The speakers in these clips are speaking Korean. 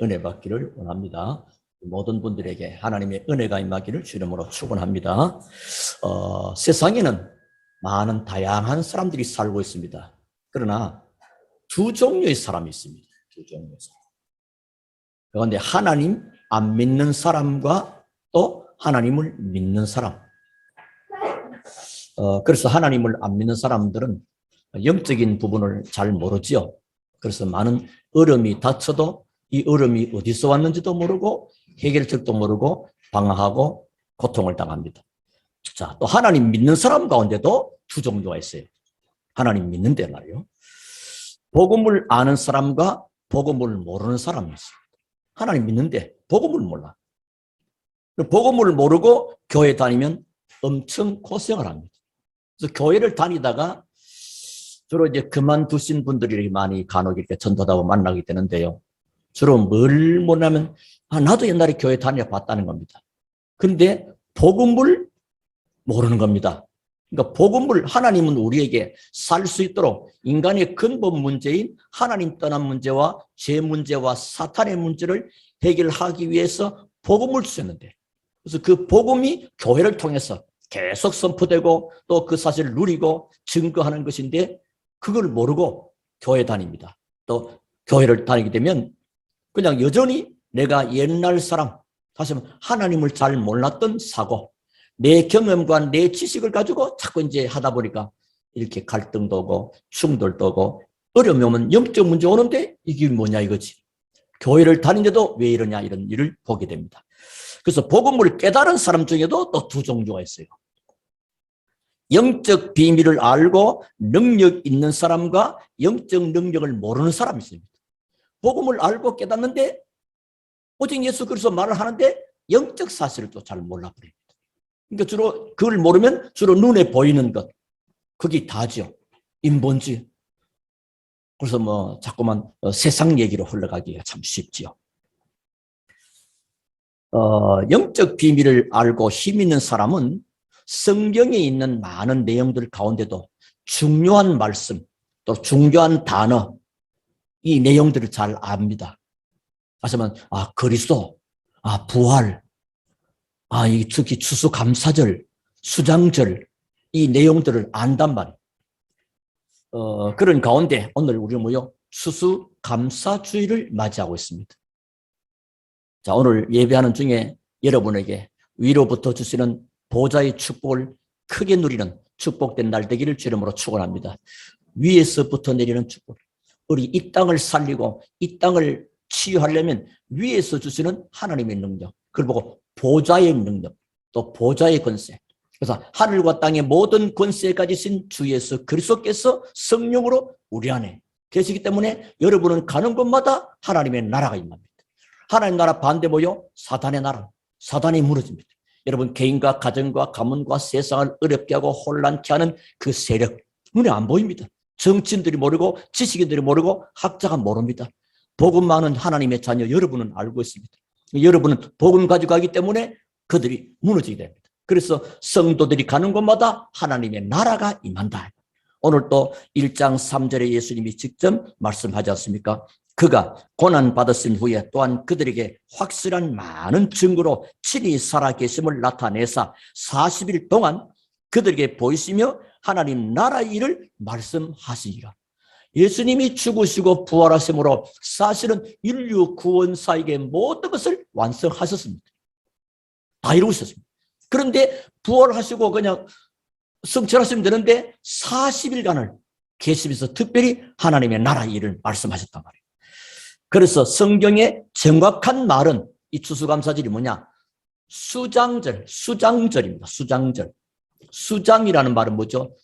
은혜 받기를 원합니다. 모든 분들에게 하나님의 은혜가 임하기를 주 이름으로 축원합니다. 세상에는 많은 다양한 사람들이 살고 있습니다. 그러나 두 종류의 사람이 있습니다. 두 종류의 사람. 그런데 하나님 안 믿는 사람과 또 하나님을 믿는 사람. 그래서 하나님을 안 믿는 사람들은 영적인 부분을 잘 모르지요. 그래서 많은 어려움이 닥쳐도 이 어려움이 어디서 왔는지도 모르고 해결책도 모르고 방황하고 고통을 당합니다. 자, 또 하나님 믿는 사람 가운데도 두 종류가 있어요. 하나님 믿는데 말이요. 복음을 아는 사람과 복음을 모르는 사람이 있어요. 하나님 믿는데 복음을 몰라. 복음을 모르고 교회 다니면 엄청 고생을 합니다. 그래서 교회를 다니다가 주로 이제 그만두신 분들이 많이 간혹 이렇게 전도하고 만나게 되는데요. 주로 뭘 못하면 나도 옛날에 교회 다녀 봤다는 겁니다. 그런데 복음을 모르는 겁니다. 그러니까 복음을 하나님은 우리에게 살 수 있도록 인간의 근본 문제인 하나님 떠난 문제와 죄 문제와 사탄의 문제를 해결하기 위해서 복음을 주셨는데 그래서 그 복음이 교회를 통해서 계속 선포되고 또 그 사실을 누리고 증거하는 것인데 그걸 모르고 교회 다닙니다. 또 교회를 다니게 되면 그냥 여전히 내가 옛날 사람, 다시 말하면 하나님을 잘 몰랐던 사고, 내 경험과 내 지식을 가지고 자꾸 이제 하다 보니까 이렇게 갈등도 오고 충돌도 오고 어려움이 오면 영적 문제 오는데 이게 뭐냐 이거지. 교회를 다니는데도 왜 이러냐 이런 일을 보게 됩니다. 그래서 복음을 깨달은 사람 중에도 또 두 종류가 있어요. 영적 비밀을 알고 능력 있는 사람과 영적 능력을 모르는 사람이 있습니다. 복음을 알고 깨닫는데 오직 예수 그리스도 말을 하는데 영적 사실을 또 잘 몰라버립니다. 그러니까 주로 그걸 모르면 주로 눈에 보이는 것 그게 다죠. 인본주의. 그래서 뭐 자꾸만 세상 얘기로 흘러가기가 참 쉽지요. 영적 비밀을 알고 힘 있는 사람은 성경에 있는 많은 내용들 가운데도 중요한 말씀 또 중요한 단어 이 내용들을 잘 압니다. 하지만 그리스도, 부활, 이 특히 추수감사절, 수장절 이 내용들을 안단 말이에요. 그런 가운데 오늘 우리 뭐요? 추수감사주의를 맞이하고 있습니다. 자, 오늘 예배하는 중에 여러분에게 위로부터 주시는 보좌의 축복을 크게 누리는 축복된 날 되기를 주 이름으로 축원합니다. 위에서부터 내리는 축복. 우리 이 땅을 살리고 이 땅을 치유하려면 위에서 주시는 하나님의 능력, 그걸 보고 보좌의 능력, 또 보좌의 권세. 그래서 하늘과 땅의 모든 권세에 가지신 주 예수 그리스도께서 성령으로 우리 안에 계시기 때문에 여러분은 가는 곳마다 하나님의 나라가 임합니다. 하나님 나라 반대 뭐요? 사단의 나라. 사단이 무너집니다. 여러분 개인과 가정과 가문과 세상을 어렵게 하고 혼란케 하는 그 세력 눈에 안 보입니다. 정치인들이 모르고 지식인들이 모르고 학자가 모릅니다. 복음 많은 하나님의 자녀 여러분은 알고 있습니다. 여러분은 복음 가지고 가기 때문에 그들이 무너지게 됩니다. 그래서 성도들이 가는 곳마다 하나님의 나라가 임한다. 오늘 또 1장 3절에 예수님이 직접 말씀하지 않습니까? 그가 고난받으신 후에 또한 그들에게 확실한 많은 증거로 친히 살아계심을 나타내사 40일 동안 그들에게 보이시며 하나님 나라의 일을 말씀하시니라. 예수님이 죽으시고 부활하심으로 사실은 인류 구원사에게 모든 것을 완성하셨습니다. 다 이루셨습니다. 그런데 부활하시고 그냥 성취하시면 되는데 40일간을 계시면서 특별히 하나님의 나라의 일을 말씀하셨단 말이에요. 그래서 성경의 정확한 말은 이 추수감사절이 뭐냐? 수장절입니다. 수장절. 수장이라는 말은 뭐죠?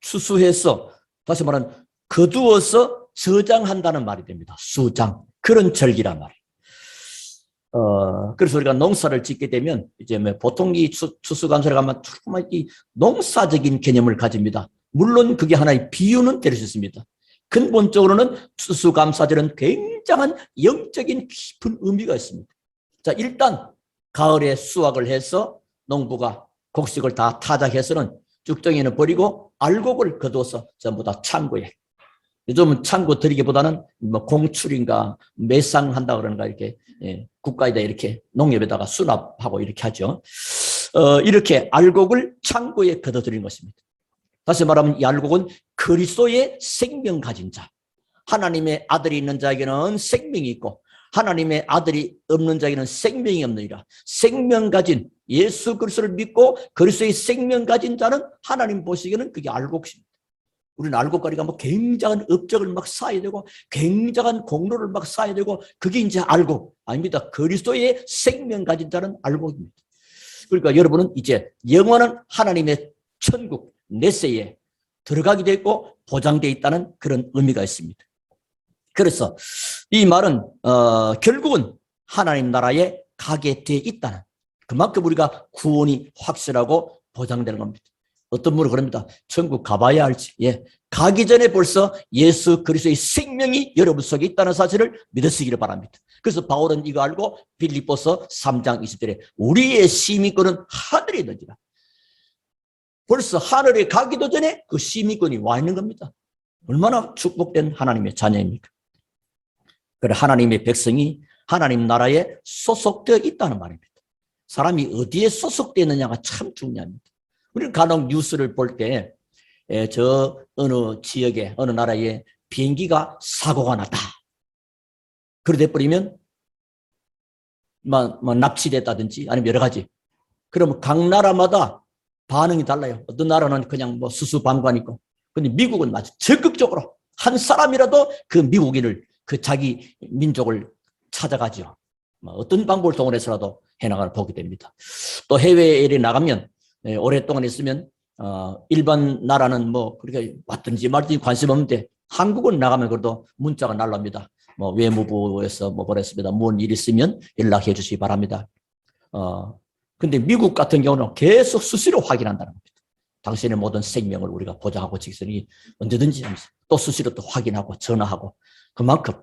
추수해서 다시 말하면 거두어서 저장한다는 말이 됩니다. 수장. 그런 절기란 말이에요. 그래서 우리가 농사를 짓게 되면 이제 보통 이 추수감사를 가면 정말 이 농사적인 개념을 가집니다. 물론 그게 하나의 비유는 될 수 있습니다. 근본적으로는 추수감사절은 굉장한 영적인 깊은 의미가 있습니다. 자, 일단 가을에 수확을 해서 농부가 곡식을 다 타작해서는 쭉정이는 버리고 알곡을 거두어서 전부 다 창고에 요즘은 창고 들이기보다는 뭐 공출인가 매상한다 그러는가 이렇게 국가에다 이렇게 농협에다가 수납하고 이렇게 하죠. 이렇게 알곡을 창고에 걷어들인 것입니다. 다시 말하면 이 알곡은 그리스도의 생명 가진 자, 하나님의 아들이 있는 자에게는 생명이 있고 하나님의 아들이 없는 자에게는 생명이 없느니라. 생명 가진 예수 그리스도를 믿고 그리스도의 생명 가진 자는 하나님 보시기에는 그게 알곡입니다. 우리는 알곡거리가 뭐 굉장한 업적을 막 쌓아야 되고 굉장한 공로를 막 쌓아야 되고 그게 이제 알곡 아닙니다. 그리스도의 생명 가진 자는 알곡입니다. 그러니까 여러분은 이제 영원한 하나님의 천국 내세에 들어가게 되고 보장되어 있다는 그런 의미가 있습니다. 그래서 이 말은 결국은 하나님 나라에 가게 돼 있다는 그만큼 우리가 구원이 확실하고 보장되는 겁니다. 어떤 분은 그럽니다. 천국 가봐야 알지. 가기 전에 벌써 예수 그리스도의 생명이 여러분 속에 있다는 사실을 믿으시기를 바랍니다. 그래서 바울은 이거 알고 빌립보서 3장 20절에 우리의 시민권은 하늘에 있는지라. 벌써 하늘에 가기도 전에 그 시민권이 와 있는 겁니다. 얼마나 축복된 하나님의 자녀입니까? 그래 하나님의 백성이 하나님 나라에 소속되어 있다는 말입니다. 사람이 어디에 소속되어 있느냐가 참 중요합니다. 우리는 간혹 뉴스를 볼 때 저 어느 지역에 어느 나라에 비행기가 사고가 났다. 그러다 버리면 뭐 납치됐다든지 아니면 여러 가지. 그러면 각 나라마다 반응이 달라요. 어떤 나라는 그냥 뭐 수수방관이고, 근데 미국은 아주 적극적으로 한 사람이라도 그 미국인을 그 자기 민족을 찾아가죠. 어떤 방법을 동원해서라도 해나가는 보게 됩니다. 또 해외에 나가면 오랫동안 있으면 일반 나라는 뭐 그렇게 왔든지 말든지 관심 없는데 한국은 나가면 그래도 문자가 날라옵니다. 뭐 외무부에서 뭐 보냈습니다. 뭔 일 있으면 연락해 주시기 바랍니다. 근데 미국 같은 경우는 계속 수시로 확인한다는 겁니다. 당신의 모든 생명을 우리가 보장하고 직선이 언제든지 하면서 또 수시로 또 확인하고 전화하고 그만큼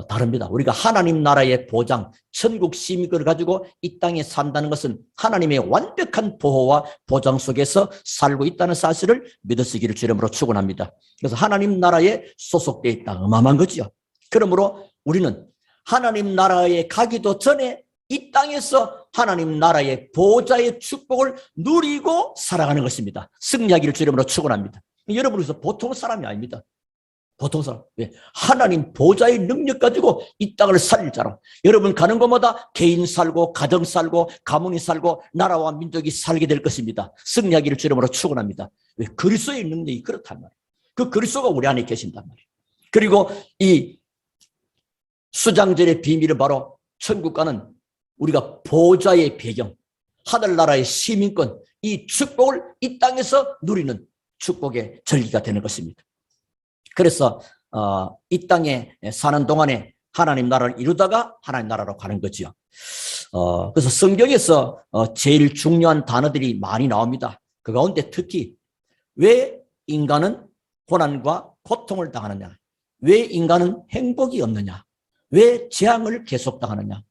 다릅니다. 우리가 하나님 나라의 보장, 천국 시민권을 가지고 이 땅에 산다는 것은 하나님의 완벽한 보호와 보장 속에서 살고 있다는 사실을 믿으시기를 주름으로 축원합니다. 그래서 하나님 나라에 소속되어 있다. 어마어마한 거지요. 그러므로 우리는 하나님 나라에 가기도 전에 이 땅에서 하나님 나라의 보호자의 축복을 누리고 살아가는 것입니다. 승리하기를 주름으로 축원합니다. 여러분께서 보통 사람이 아닙니다. 보통 사람. 왜? 하나님 보좌의 능력 가지고 이 땅을 살릴 자로 여러분 가는 곳마다 개인 살고 가정 살고 가문이 살고 나라와 민족이 살게 될 것입니다. 승리하기를 주름으로 축원합니다. 왜? 그리스도의 능력이 그렇단 말이에요. 그 그리스도가 우리 안에 계신단 말이에요. 그리고 이 수장절의 비밀은 바로 천국과는 우리가 보좌의 배경, 하늘나라의 시민권, 이 축복을 이 땅에서 누리는 축복의 절기가 되는 것입니다. 그래서 이 땅에 사는 동안에 하나님 나라를 이루다가 하나님 나라로 가는 거죠. 그래서 성경에서 제일 중요한 단어들이 많이 나옵니다. 그 가운데 특히 왜 인간은 고난과 고통을 당하느냐, 왜 인간은 행복이 없느냐, 왜 재앙을 계속 당하느냐,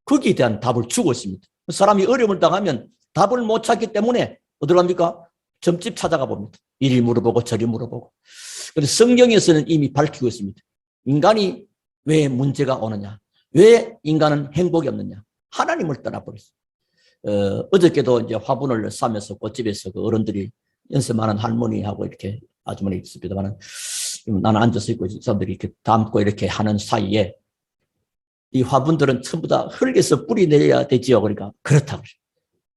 거기에 대한 답을 주고 있습니다. 사람이 어려움을 당하면 답을 못 찾기 때문에 어디로 갑니까? 점집 찾아가 봅니다. 이리 물어보고 저리 물어보고. 그런데 성경에서는 이미 밝히고 있습니다. 인간이 왜 문제가 오느냐? 왜 인간은 행복이 없느냐? 하나님을 떠나버렸어요. 어저께도 이제 화분을 싸면서 꽃집에서 그 어른들이 연세 많은 할머니하고 이렇게 아주머니 있습니다만 나는 앉아서 있고 사람들이 이렇게 담고 이렇게 하는 사이에 이 화분들은 전부 다 흙에서 뿌리 내려야 되지요. 그러니까 그렇다고.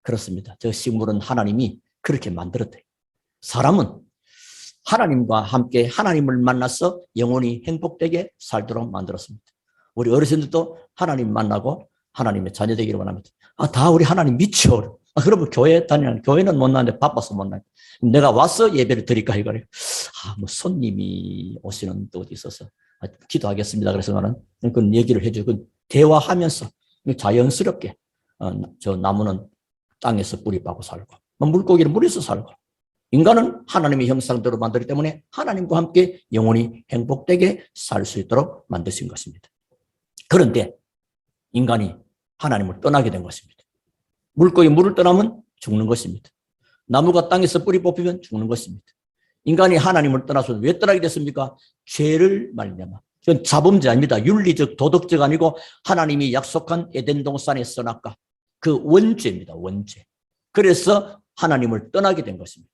그렇습니다. 저 식물은 하나님이 그렇게 만들었대요. 사람은 하나님과 함께 하나님을 만나서 영원히 행복되게 살도록 만들었습니다. 우리 어르신들도 하나님 만나고 하나님의 자녀 되기를 원합니다. 다 우리 하나님 믿죠. 그러면 교회 다니는, 교회는 못 나는데 바빠서 못 나요. 내가 와서 예배를 드릴까 이거래요. 뭐 손님이 오시는 데 어디 있어서 기도하겠습니다. 그래서 나는 그 얘기를 해주고 대화하면서 자연스럽게 저 나무는 땅에서 뿌리 빠고 살고 물고기는 물에서 살고 인간은 하나님의 형상대로 만들기 때문에 하나님과 함께 영원히 행복되게 살 수 있도록 만드신 것입니다. 그런데 인간이 하나님을 떠나게 된 것입니다. 물고기 물을 떠나면 죽는 것입니다. 나무가 땅에서 뿌리 뽑히면 죽는 것입니다. 인간이 하나님을 떠나서 왜 떠나게 됐습니까? 죄를 말미암아. 이건 자범죄 아닙니다. 윤리적, 도덕적 아니고 하나님이 약속한 에덴 동산의 선악과 그 원죄입니다. 원죄. 그래서 하나님을 떠나게 된 것입니다.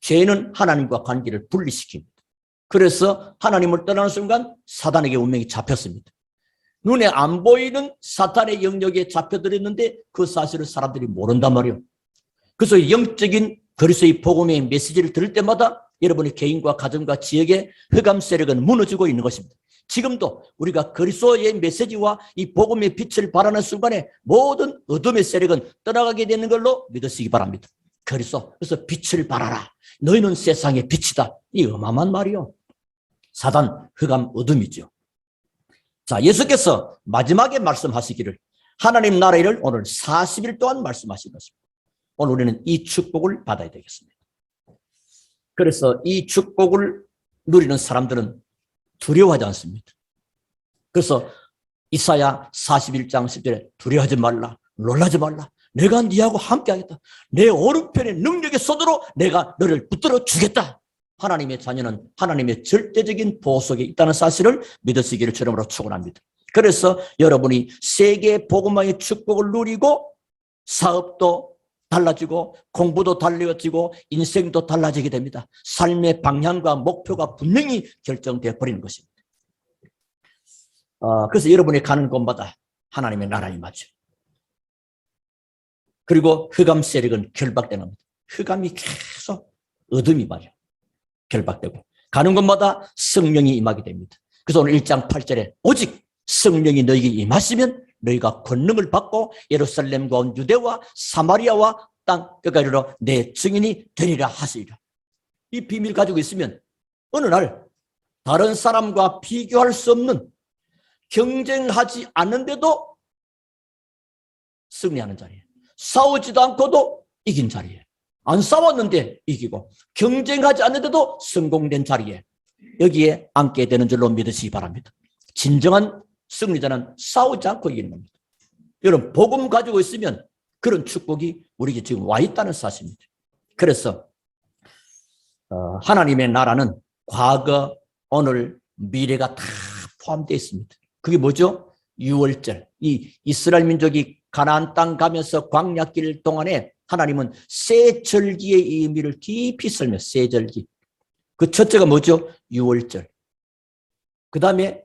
죄는 하나님과 관계를 분리시킵니다. 그래서 하나님을 떠나는 순간 사단에게 운명이 잡혔습니다. 눈에 안 보이는 사탄의 영역에 잡혀들었는데 그 사실을 사람들이 모른단 말이에요. 그래서 영적인 그리스도의 복음의 메시지를 들을 때마다 여러분의 개인과 가정과 지역의 흑암 세력은 무너지고 있는 것입니다. 지금도 우리가 그리스도의 메시지와 이 복음의 빛을 발하는 순간에 모든 어둠의 세력은 떠나가게 되는 걸로 믿으시기 바랍니다. 그래서 빛을 발하라. 너희는 세상의 빛이다. 이 어마어마한 말이요. 사단, 흑암, 어둠이죠. 자, 예수께서 마지막에 말씀하시기를 하나님 나라의 일을 오늘 40일 동안 말씀하신 것입니다. 오늘 우리는 이 축복을 받아야 되겠습니다. 그래서 이 축복을 누리는 사람들은 두려워하지 않습니다. 그래서 이사야 41장 10절에 두려워하지 말라, 놀라지 말라. 내가 네하고 함께하겠다. 내 오른편의 능력의 손으로 내가 너를 붙들어 주겠다. 하나님의 자녀는 하나님의 절대적인 보호 속에 있다는 사실을 믿으시기를 주님으로 축원합니다. 그래서 여러분이 세계 복음화의 축복을 누리고 사업도 달라지고 공부도 달라지고 인생도 달라지게 됩니다. 삶의 방향과 목표가 분명히 결정되어 버리는 것입니다. 그래서 여러분이 가는 곳마다 하나님의 나라에 맞죠. 그리고 흑암 세력은 결박되는 겁니다. 흑암이 계속 어둠이 말이에요. 결박되고 가는 곳마다 성령이 임하게 됩니다. 그래서 오늘 1장 8절에 오직 성령이 너희에게 임하시면 너희가 권능을 받고 예루살렘과 온 유대와 사마리아와 땅 끝까지 이르러 내 증인이 되리라 하시리라. 이 비밀 가지고 있으면 어느 날 다른 사람과 비교할 수 없는 경쟁하지 않는데도 승리하는 자리에 싸우지도 않고도 이긴 자리에 안 싸웠는데 이기고 경쟁하지 않는데도 성공된 자리에 여기에 앉게 되는 줄로 믿으시기 바랍니다. 진정한 승리자는 싸우지 않고 이기는 겁니다. 여러분 복음 가지고 있으면 그런 축복이 우리에게 지금 와 있다는 사실입니다. 그래서 하나님의 나라는 과거, 오늘, 미래가 다 포함되어 있습니다. 그게 뭐죠? 유월절. 이 이스라엘 민족이 가나안 땅 가면서 광야길 동안에 하나님은 새 절기의 의미를 깊이 설명. 새 절기. 그 첫째가 뭐죠? 유월절. 그 다음에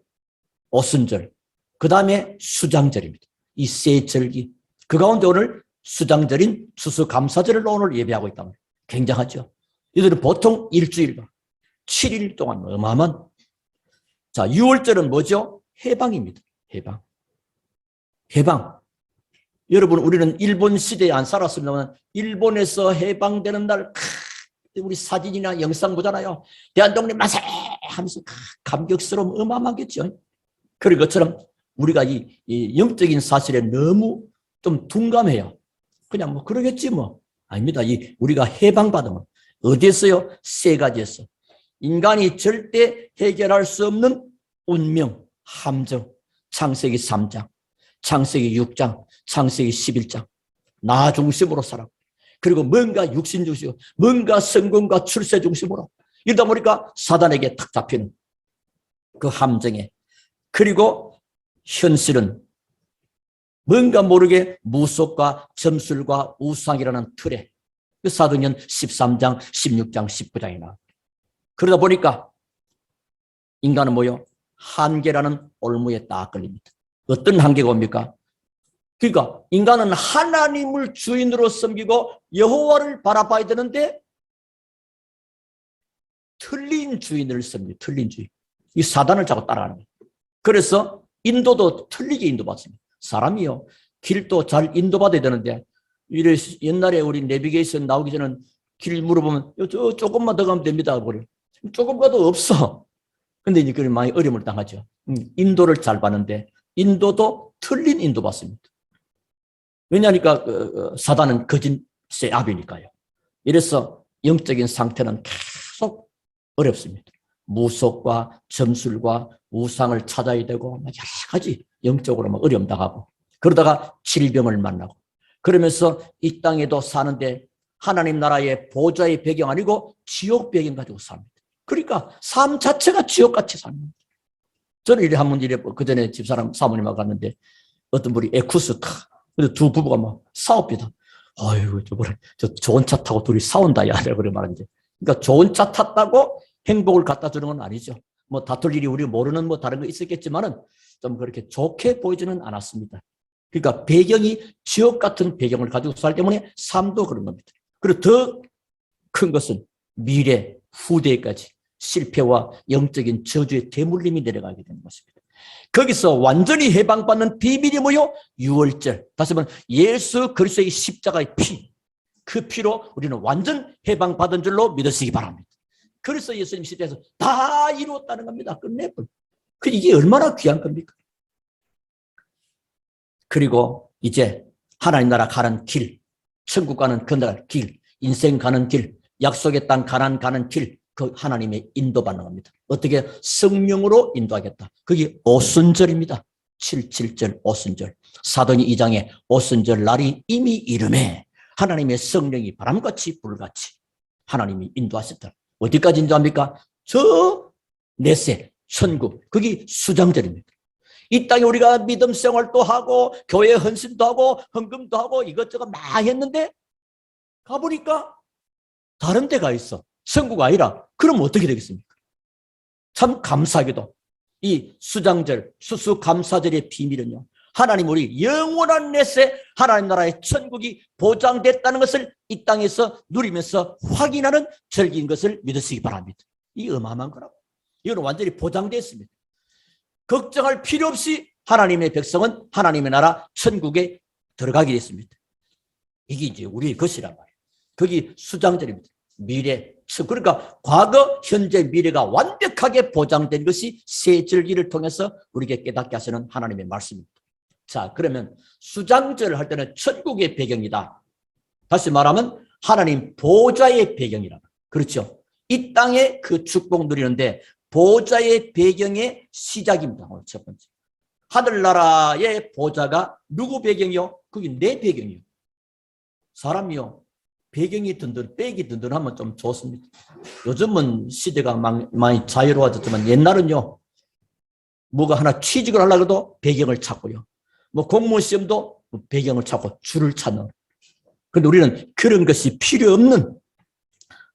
오순절. 그 다음에 수장절입니다. 이 새 절기. 그 가운데 오늘 수장절인 추수감사절을 오늘 예배하고 있단 말이에요. 굉장하죠. 이들은 보통 일주일간 7일 동안 어마어마한. 자, 6월절은 뭐죠? 해방입니다. 해방. 해방. 여러분, 우리는 일본 시대에 안 살았습니다만 일본에서 해방되는 날 우리 사진이나 영상 보잖아요. 대한독립 만세 하면서 감격스러움 어마어마하겠죠. 그런 것처럼 우리가 이 영적인 사실에 너무 좀 둔감해요. 그냥 뭐 그러겠지 뭐. 아닙니다. 우리가 해방받으면 어디에서요? 세 가지에서. 인간이 절대 해결할 수 없는 운명, 함정, 창세기 3장, 창세기 6장, 창세기 11장. 나 중심으로 살아. 그리고 뭔가 육신 중심으로, 뭔가 성공과 출세 중심으로. 이러다 보니까 사단에게 탁 잡히는 그 함정에. 그리고 현실은 뭔가 모르게 무속과 점술과 우상이라는 틀에 사도행전 13장, 16장, 19장이 나옵니다. 그러다 보니까 인간은 뭐요? 한계라는 올무에 딱 걸립니다. 어떤 한계가 옵니까? 그러니까 인간은 하나님을 주인으로 섬기고 여호와를 바라봐야 되는데 틀린 주인을 섬깁니다. 틀린 주인. 이 사단을 자꾸 따라하는 거예요. 그래서 인도도 틀리게 인도받습니다. 사람이요. 길도 잘 인도받아야 되는데 이래 옛날에 우리 내비게이션 나오기 전에 길 물어보면 조금만 더 가면 됩니다. 그래. 조금 가도 없어. 근데 이제 그런 많이 어려움을 당하죠. 인도를 잘 받는데 인도도 틀린 인도 받습니다. 왜냐하니까 사단은 거짓의 압이니까요. 이래서 영적인 상태는 계속 어렵습니다. 무속과 점술과 우상을 찾아야 되고 여러 가지 영적으로 막 어려움 당하고 그러다가 질병을 만나고 그러면서 이 땅에도 사는데 하나님 나라의 보좌의 배경 아니고 지옥 배경 가지고 삽니다. 그러니까 삶 자체가 지옥같이 삽니다. 저는 이래 한번 그 전에 집사람 사모님하고 갔는데 어떤 분이 에쿠스 타. 근데 두 부부가 막 싸웁니다. 아이고, 저 좋은 차 타고 둘이 싸운다, 야. 내가 그래 말하는데. 그러니까 좋은 차 탔다고 행복을 갖다 주는 건 아니죠. 뭐 다툴 일이 우리 모르는 뭐 다른 거 있었겠지만은 좀 그렇게 좋게 보이지는 않았습니다. 그러니까 배경이 지옥 같은 배경을 가지고 살기 때문에 삶도 그런 겁니다. 그리고 더 큰 것은 미래, 후대까지 실패와 영적인 저주의 대물림이 내려가게 되는 것입니다. 거기서 완전히 해방받는 비밀이 뭐요? 유월절. 다시 말하면 예수 그리스도의 십자가의 피. 그 피로 우리는 완전 해방받은 줄로 믿으시기 바랍니다. 그래서 예수님 시대에서 다 이루었다는 겁니다. 끝내버려. 이게 얼마나 귀한 겁니까? 그리고 이제 하나님 나라 가는 길, 천국 가는 건너갈 길, 인생 가는 길, 약속의 땅 가난 가는 길, 그 하나님의 인도받는 겁니다. 어떻게? 성령으로 인도하겠다. 그게 오순절입니다. 7.7절 오순절. 사도니 2장에 오순절 날이 이미 이름에 하나님의 성령이 바람같이 불같이 하나님이 인도하셨다. 어디까지 인도합니까? 저 넷세 천국. 그게 수장절입니다. 이 땅에 우리가 믿음 생활도 하고 교회 헌신도 하고 헌금도 하고 이것저것 많이 했는데 가보니까 다른 데가 있어. 천국 아니라. 그럼 어떻게 되겠습니까? 참 감사하게도 이 수장절, 수수감사절의 비밀은요, 하나님 우리 영원한 넷에 하나님 나라의 천국이 보장됐다는 것을 이 땅에서 누리면서 확인하는 절기인 것을 믿으시기 바랍니다. 이 어마어마한 거라고. 이건 완전히 보장됐습니다. 걱정할 필요 없이 하나님의 백성은 하나님의 나라 천국에 들어가게 됐습니다. 이게 이제 우리의 것이란 말이에요. 거기 수장절입니다. 미래, 그러니까 과거, 현재, 미래가 완벽하게 보장된 것이 세 절기를 통해서 우리에게 깨닫게 하시는 하나님의 말씀입니다. 자, 그러면 수장절을 할 때는 천국의 배경이다. 다시 말하면 하나님 보좌의 배경이라. 그렇죠. 이 땅에 그 축복 누리는데 보좌의 배경의 시작입니다. 오늘 첫 번째. 하늘나라의 보좌가 누구 배경이요? 그게 내 배경이요. 사람이요. 배경이 백이 든든하면 좀 좋습니다. 요즘은 시대가 많이 자유로워졌지만 옛날은요. 뭐가 하나 취직을 하려고 해도 배경을 찾고요. 뭐 공무원 시험도 배경을 찾고 줄을 찾는. 그런데 우리는 그런 것이 필요 없는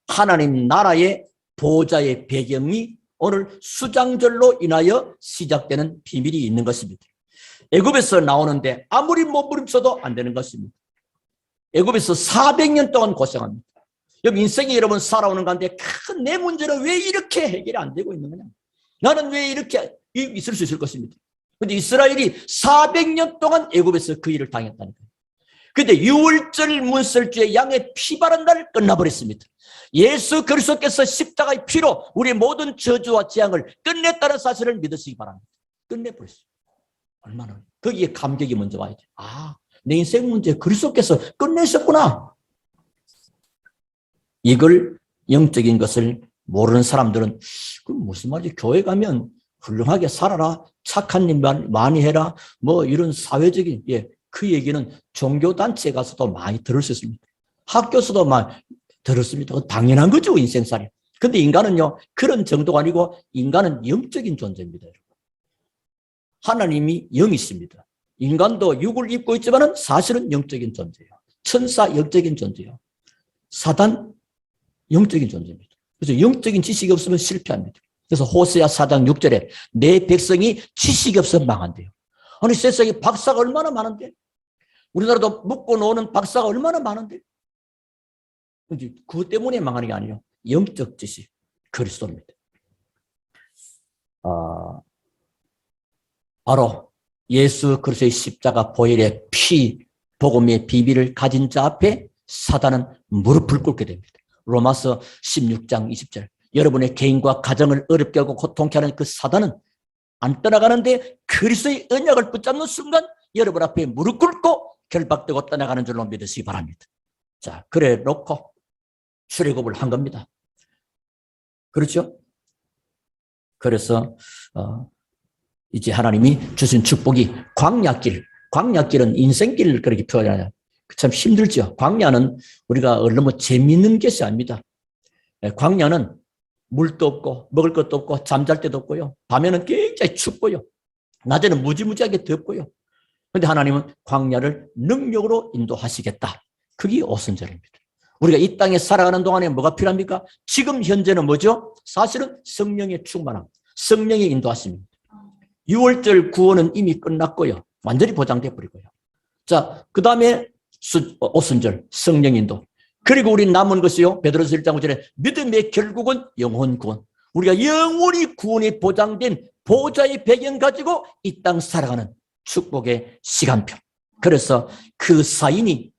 하나님 나라의 보좌의 배경이 오늘 수장절로 인하여 시작되는 비밀이 있는 것입니다. 애굽에서 나오는데 아무리 몸부림쳐도 안 되는 것입니다. 애굽에서 400년 동안 고생합니다. 여러분 인생이 여러분 살아오는 가운데 큰 내 문제는 왜 이렇게 해결이 안 되고 있는 거냐? 나는 왜 이렇게 있을 수 있을 것입니다. 그런데 이스라엘이 400년 동안 애굽에서 그 일을 당했다니까요. 그런데 유월절 문설주의 양의 피 바른 날 끝나버렸습니다. 예수 그리스도께서 십자가의 피로 우리의 모든 저주와 재앙을 끝냈다는 사실을 믿으시기 바랍니다. 끝내버렸어요. 얼마나 거기에 감격이 먼저 와야죠. 아, 내 인생 문제 그리스도께서 끝내셨구나. 이걸 영적인 것을 모르는 사람들은 그럼 무슨 말이지? 교회 가면 훌륭하게 살아라, 착한 일 많이 해라, 뭐 이런 사회적인 그 얘기는 종교단체에 가서도 많이 들을 수 있습니다. 학교에서도 많이 들었습니다. 당연한 거죠, 인생살이. 근데 인간은요, 그런 정도가 아니고 인간은 영적인 존재입니다. 하나님이 영이십니다. 인간도 육을 입고 있지만 사실은 영적인 존재예요. 천사 영적인 존재예요. 사단 영적인 존재입니다. 그래서 영적인 지식이 없으면 실패합니다. 그래서 호세아 4장 6절에 내 백성이 지식이 없으면 망한대요. 아니 세상에 박사가 얼마나 많은데? 우리나라도 묵고 노는 박사가 얼마나 많은데? 그것 때문에 망하는 게 아니에요. 영적 지식, 그리스도입니다. 바로 예수 그리스도의 십자가 보혈의 피, 복음의 비밀을 가진 자 앞에 사단은 무릎을 꿇게 됩니다. 로마서 16장 20절. 여러분의 개인과 가정을 어렵게 하고 고통케 하는 그 사단은 안 떠나가는데 그리스도의 언약을 붙잡는 순간 여러분 앞에 무릎 꿇고 결박되고 떠나가는 줄로 믿으시기 바랍니다. 자, 그래 놓고 출애굽을 한 겁니다. 그렇죠? 그래서 이제 하나님이 주신 축복이 광야길, 광야길은 인생길을 그렇게 표현하냐. 참 힘들죠. 광야는 우리가 너무 재미있는 것이 아닙니다. 광야는 물도 없고 먹을 것도 없고 잠잘 데도 없고요. 밤에는 굉장히 춥고요. 낮에는 무지무지하게 덥고요. 그런데 하나님은 광야를 능력으로 인도하시겠다. 그게 오순절입니다. 우리가 이 땅에 살아가는 동안에 뭐가 필요합니까? 지금 현재는 뭐죠? 사실은 성령의 충만함, 성령의 인도하심입니다. 6월절 구원은 이미 끝났고요. 완전히 보장돼 버리고요. 자, 그 다음에 오순절 성령 인도. 그리고 우리 남은 것이요. 베드로서 1장 5절에 믿음의 결국은 영혼 구원. 우리가 영원히 구원이 보장된 보좌의 배경 가지고 이 땅 살아가는 축복의 시간표. 그래서 그 사인이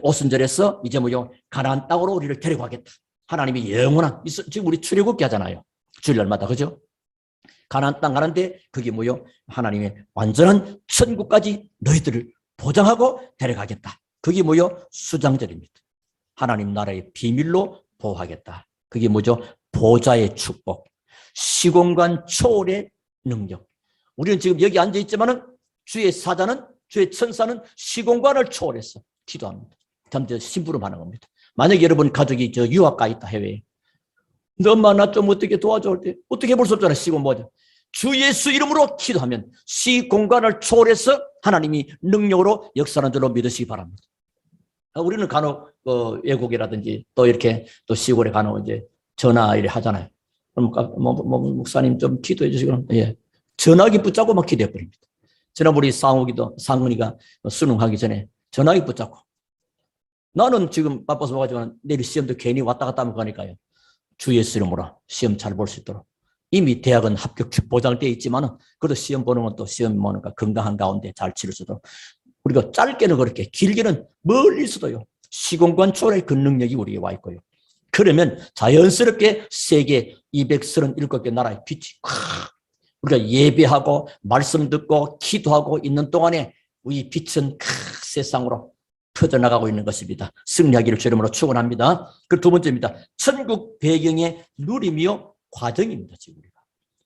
오순절에서 이제 뭐요? 가나안 땅으로 우리를 데려가겠다. 하나님이 영원한, 지금 우리 출애굽기 하잖아요. 주일날마다, 그죠? 가나안 땅 가는데 그게 뭐요? 하나님의 완전한 천국까지 너희들을 보장하고 데려가겠다. 그게 뭐요? 수장절입니다. 하나님 나라의 비밀로 보호하겠다. 그게 뭐죠? 보좌의 축복, 시공간 초월의 능력. 우리는 지금 여기 앉아 있지만은 주의 사자는, 주의 천사는 시공간을 초월해서 기도합니다. 잠시 심부름하는 겁니다. 만약에 여러분 가족이 저 유학 가 있다, 해외에. 너 엄마 나 좀 어떻게 도와줘 할 때 어떻게 볼 수 없잖아. 시공 뭐죠? 주 예수 이름으로 기도하면 시공간을 초월해서 하나님이 능력으로 역사하는 줄로 믿으시기 바랍니다. 우리는 간혹 외국이라든지 또 이렇게 또 시골에 간혹 이제 전화 이래 하잖아요. 그럼 목사님 좀 기도해 주시고, 예, 전화기 붙잡고 막 기도해 버립니다. 지난번에 상은이가 수능하기 전에 전화기 붙잡고, 나는 지금 바빠서 와가지고 내일 시험도 괜히 왔다 갔다 하면 가니까요. 주 예수 이름으로 시험 잘 볼 수 있도록. 이미 대학은 합격 보장되어 있지만은 그래도 시험 보는 건 또 시험 보니까 건강한 가운데 잘 치를 수 있도록. 우리가 짧게는 그렇게, 길게는 멀리서도요. 시공간 초월의 그 능력이 우리에게 와 있고요. 그러면 자연스럽게 세계 237개 나라의 빛이 우리가 예배하고 말씀 듣고 기도하고 있는 동안에 우리 빛은 세상으로 퍼져나가고 있는 것입니다. 승리하기를 주 이름으로 축원합니다. 그 두 번째입니다. 천국 배경의 누림이요 과정입니다. 지금 우리가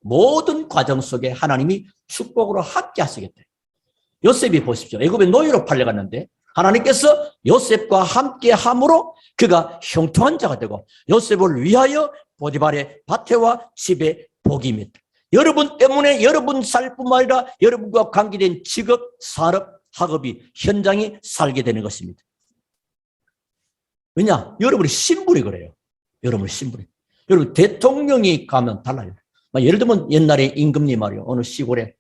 모든 과정 속에 하나님이 축복으로 함께 하시겠다. 요셉이 보십시오. 애굽에 노예로 팔려갔는데 하나님께서 요셉과 함께 함으로 그가 형통한 자가 되고 요셉을 위하여 보디발의 밭에와 집에 복입니다. 여러분 때문에 여러분 살뿐만 아니라 여러분과 관계된 직업, 산업, 학업이, 현장이 살게 되는 것입니다. 왜냐? 여러분의 신분이 그래요. 여러분의 신분이. 여러분 대통령이 가면 달라요. 예를 들면 옛날에 임금님 말이요. 어느 시골에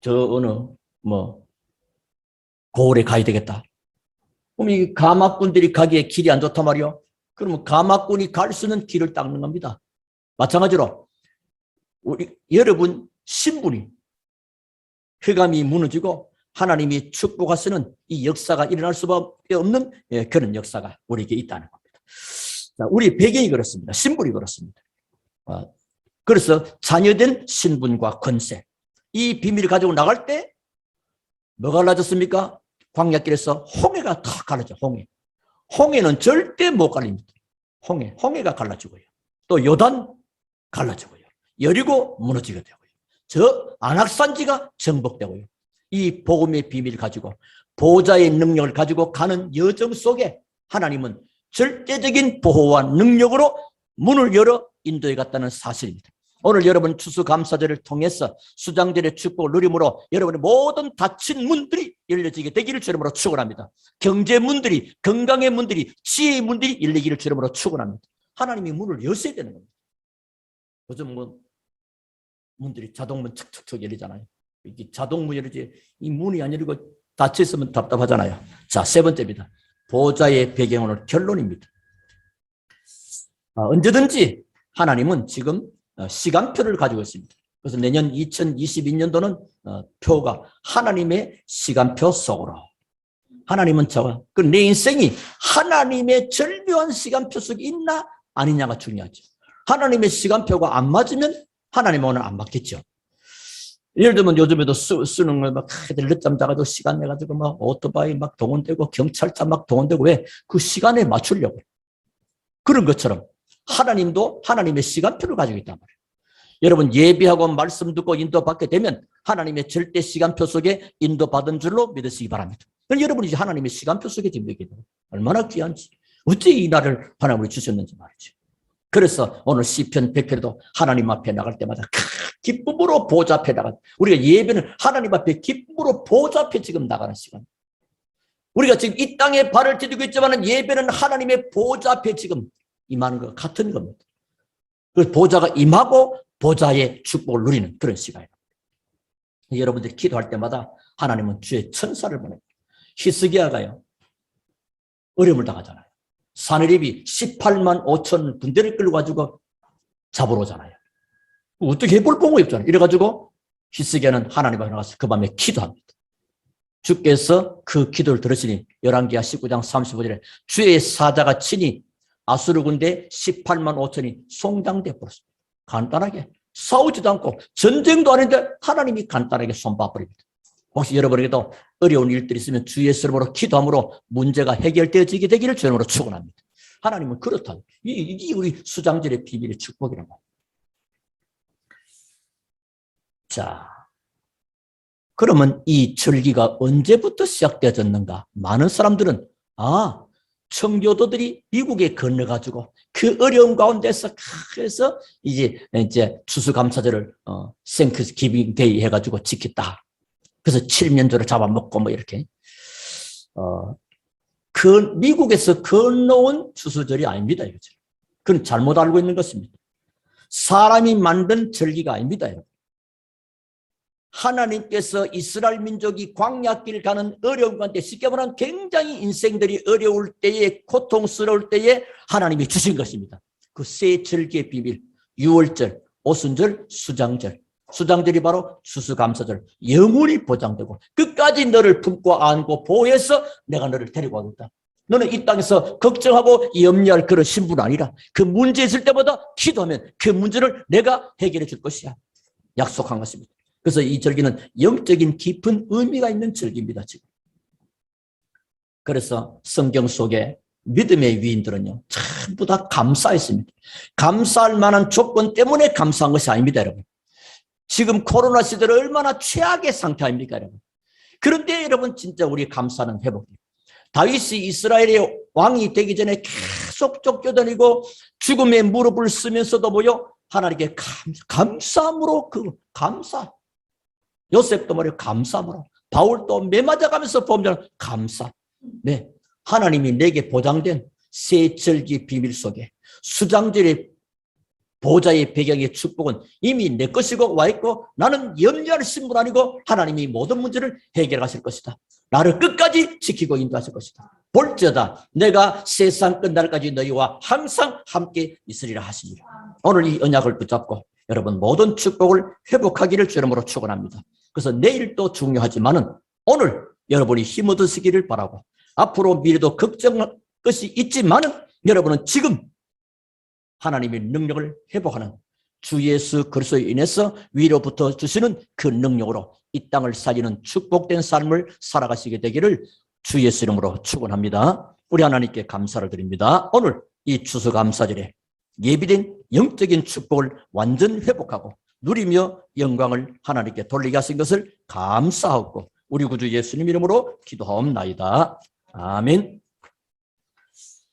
어느 고을에 가야 되겠다. 그럼 이 가마꾼들이 가기에 길이 안 좋단 말이요. 그러면 가마꾼이 갈 수 있는 길을 닦는 겁니다. 마찬가지로 여러분 신분이, 흑암이 무너지고 하나님이 축복하시는 이 역사가 일어날 수밖에 없는 그런 역사가 우리에게 있다는 겁니다. 자, 우리 배경이 그렇습니다. 신분이 그렇습니다. 그래서 자녀된 신분과 권세, 이 비밀을 가지고 나갈 때 뭐가 갈라졌습니까? 광야길에서 홍해가 다 갈라져. 홍해는 절대 못 갈립니다. 홍해가 갈라지고요. 또 요단 갈라지고요. 여리고 무너지게 되고요. 저 안악산지가 정복되고요. 이 복음의 비밀을 가지고 보좌의 능력을 가지고 가는 여정 속에 하나님은 절대적인 보호와 능력으로 문을 열어 인도해 갔다는 사실입니다. 오늘 여러분 추수감사절을 통해서 수장절의 축복을 누림으로 여러분의 모든 닫힌 문들이 열려지게 되기를 주님으로 축원합니다. 경제 문들이, 건강의 문들이, 지혜의 문들이 열리기를 주님으로 축원합니다. 하나님이 문을 여셔야 되는 겁니다. 요즘 문들이 자동문 척척척 열리잖아요. 이게 자동문 열리지 이 문이 안 열리고 닫혀 있으면 답답하잖아요. 자, 세 번째입니다. 보좌의 배경은 결론입니다. 언제든지 하나님은 지금 시간표를 가지고 있습니다. 그래서 내년 2022년도는 표가 하나님의 시간표 속으로. 하나님은 내 인생이 하나님의 절묘한 시간표 속에 있나 아니냐가 중요하죠. 하나님의 시간표가 안 맞으면 하나님은 오늘 안 맞겠죠. 예를 들면 요즘에도 수능을 막 애들 늦잠 자가지고 시간 내가지고 막 오토바이 막 동원되고 경찰차 막 동원되고 왜? 그 시간에 맞추려고. 그런 것처럼 하나님도 하나님의 시간표를 가지고 있단 말이에요. 여러분 예배하고 말씀 듣고 인도받게 되면 하나님의 절대 시간표 속에 인도받은 줄로 믿으시기 바랍니다. 그럼 여러분이 이제 하나님의 시간표 속에 dim되게 돼요. 얼마나 귀한지. 어째 이 날을 하나님이 주셨는지 말이죠. 그래서 오늘 시편 100편에도 하나님 앞에 나갈 때마다 기쁨으로 보좌 앞에 나가. 우리가 예배는 하나님 앞에 기쁨으로 보좌 앞에 지금 나가는 시간. 우리가 지금 이 땅에 발을 디디고 있지만 예배는 하나님의 보좌 앞에 지금 임하는 것 같은 겁니다. 그 보좌가 임하고 보좌의 축복을 누리는 그런 시간이에요. 여러분들이 기도할 때마다 하나님은 주의 천사를 보냅니다. 히스기야가요, 어려움을 당하잖아요. 사느립이 18만 5천 군대를 끌고 가지고 잡으러 오잖아요. 어떻게 해볼 방법이 없잖아요. 이래가지고 히스기야는 하나님 앞에 나가서 그 밤에 기도합니다. 주께서 그 기도를 들으시니 열왕기하 19장 35절에 주의 사자가 친히 아수르 군대 18만 5천이 송장돼 버렸습니다. 간단하게 싸우지도 않고 전쟁도 아닌데 하나님이 간단하게 손봐버립니다. 혹시 여러분에게도 어려운 일들이 있으면 주의 이름으로 기도함으로 문제가 해결되어지게 되기를 주님으로 축원합니다. 하나님은 그렇다. 이게 우리 수장절의 비밀의 축복이란 말이에요. 자, 그러면 이 절기가 언제부터 시작되어졌는가? 많은 사람들은 청교도들이 미국에 건너가지고 그 어려움 가운데서 그래서 이제 추수감사절을 생크스기빙 데이 해가지고 지켰다. 그래서 칠면조를 잡아먹고 뭐 이렇게 그 미국에서 건너온 추수절이 아닙니다. 이거죠. 그건 잘못 알고 있는 것입니다. 사람이 만든 절기가 아닙니다. 여러분. 하나님께서 이스라엘 민족이 광야길 가는 어려움 가운데 쉽게 말하면 굉장히 인생들이 어려울 때에 고통스러울 때에 하나님이 주신 것입니다. 그 세 절기의 비밀, 유월절, 오순절, 수장절. 수장절이 바로 추수감사절, 영원히 보장되고 끝까지 너를 품고 안고 보호해서 내가 너를 데리고 가겠다. 너는 이 땅에서 걱정하고 염려할 그런 신분 아니라 그 문제 있을 때마다 기도하면 그 문제를 내가 해결해 줄 것이야. 약속한 것입니다. 그래서 이 절기는 영적인 깊은 의미가 있는 절기입니다. 지금. 그래서 성경 속에 믿음의 위인들은요, 전부 다 감사했습니다. 감사할 만한 조건 때문에 감사한 것이 아닙니다, 여러분. 지금 코로나 시대를 얼마나 최악의 상태 아닙니까, 여러분. 그런데 여러분 진짜 우리 감사는 회복돼요. 다윗이 이스라엘의 왕이 되기 전에 계속 쫓겨다니고 죽음의 무릎을 쓰면서도 뭐요? 하나님께 감사함으로 감사. 요셉도 말이요, 감사함으로. 바울도 매맞아가면서 보면 감사. 네, 하나님이 내게 보장된 세 절기 비밀 속에 수장절의 보좌의 배경의 축복은 이미 내 것이고 와 있고 나는 염려할 신분 아니고 하나님이 모든 문제를 해결하실 것이다. 나를 끝까지 지키고 인도하실 것이다. 볼지어다 내가 세상 끝날까지 너희와 항상 함께 있으리라 하시니라. 오늘 이 언약을 붙잡고 여러분 모든 축복을 회복하기를 주님으로 축원합니다. 그래서 내일도 중요하지만은 오늘 여러분이 힘 얻으시기를 바라고 앞으로 미래도 걱정할 것이 있지만은 여러분은 지금 하나님의 능력을 회복하는 주 예수 그리스도로 인해서 위로부터 주시는 그 능력으로 이 땅을 살리는 축복된 삶을 살아가시게 되기를 주 예수 이름으로 축원합니다. 우리 하나님께 감사를 드립니다. 오늘 이 추수감사절에 예비된 영적인 축복을 완전 회복하고 누리며 영광을 하나님께 돌리게 하신 것을 감사하고 우리 구주 예수님 이름으로 기도하옵나이다. 아멘.